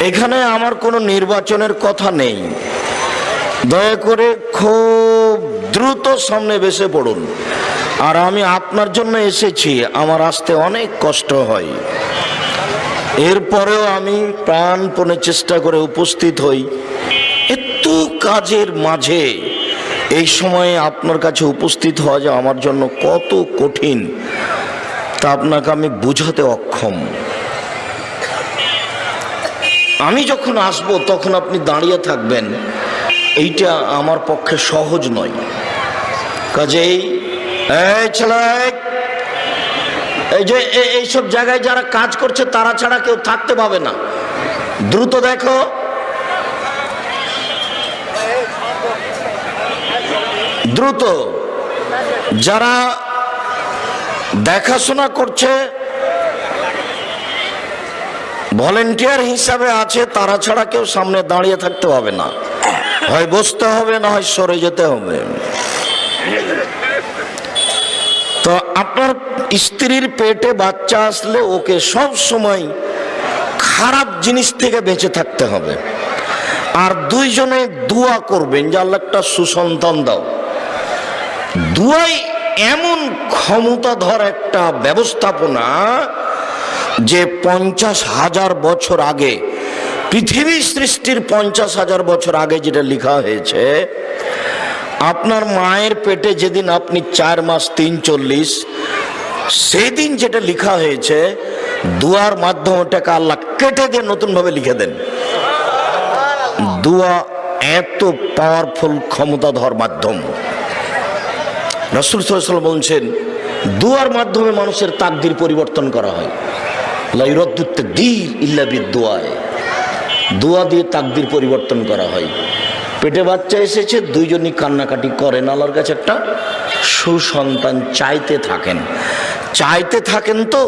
এখানে আমার কোনো নির্বাচনের কথা নেই, দয়া করে খুব দ্রুত সামনে বেসে পড়ুন। আর আমি আপনার জন্য এসেছি, আমার আসতে অনেক কষ্ট হয়, এরপরেও আমি প্রাণপণে চেষ্টা করে উপস্থিত হই। এত কাজের মাঝে এই সময়ে আপনার কাছে উপস্থিত হওয়া যে আমার জন্য কত কঠিন তা আপনাকে আমি বোঝাতে অক্ষম। আমি যখন আসব তখন আপনি দাঁড়িয়ে থাকবেন, এইটা আমার পক্ষে সহজ নয়। কাজেই এই ছেলে, এই যে এইসব জায়গায় যারা কাজ করছে তারা ছাড়া কেউ থাকতে পাবে না, দ্রুত দেখো। দ্রুত যারা দেখাশোনা করছে, ভলেন্টিয়ার হিসাবে আছে, তারা ছাড়া কেউ সামনে দাঁড়িয়ে থাকতে হবে না, হয় বসতে হবে না হয় সরে যেতে হবে। তো আপনার স্ত্রীর পেটে বাচ্চা আসলে ওকে সব সময় খারাপ জিনিস থেকে বেঁচে থাকতে হবে। আর দুইজনে দোয়া করবেন যে আল্লাহ একটা সুসন্তান দাও। দুয়াই এমন ক্ষমতাধর একটা ব্যবস্থাপনা যে 50,000 বছর আগে, পৃথিবী সৃষ্টির 50,000 বছর আগে যেটা লেখা হয়েছে, আপনার মায়ের পেটে যেদিন আপনি 4 মাস 340, সেদিন যেটা লেখা হয়েছে, দুয়ার মাধ্যমে ওটাকে আল্লাহ কেটে দিয়ে নতুন ভাবে লিখে দেন। দুয়া এত পাওয়ারফুল ক্ষমতাধর মাধ্যম। রাসূল সাল্লাল্লাহু আলাইহি ওয়াসাল্লাম বলছেন, দুয়ার মাধ্যমে মানুষের তাকদীর পরিবর্তন করা হয়। লা ইউরাদ্দু তাকদীর ইল্লা বিদুআ, দোয়া দিয়ে তাকদীর পরিবর্তন করা হয়। পেটে বাচ্চা এসেছে, দুইজনই কান্নাকাটি করেন, আল্লাহর কাছে একটা সুসন্তান চাইতে থাকেন তো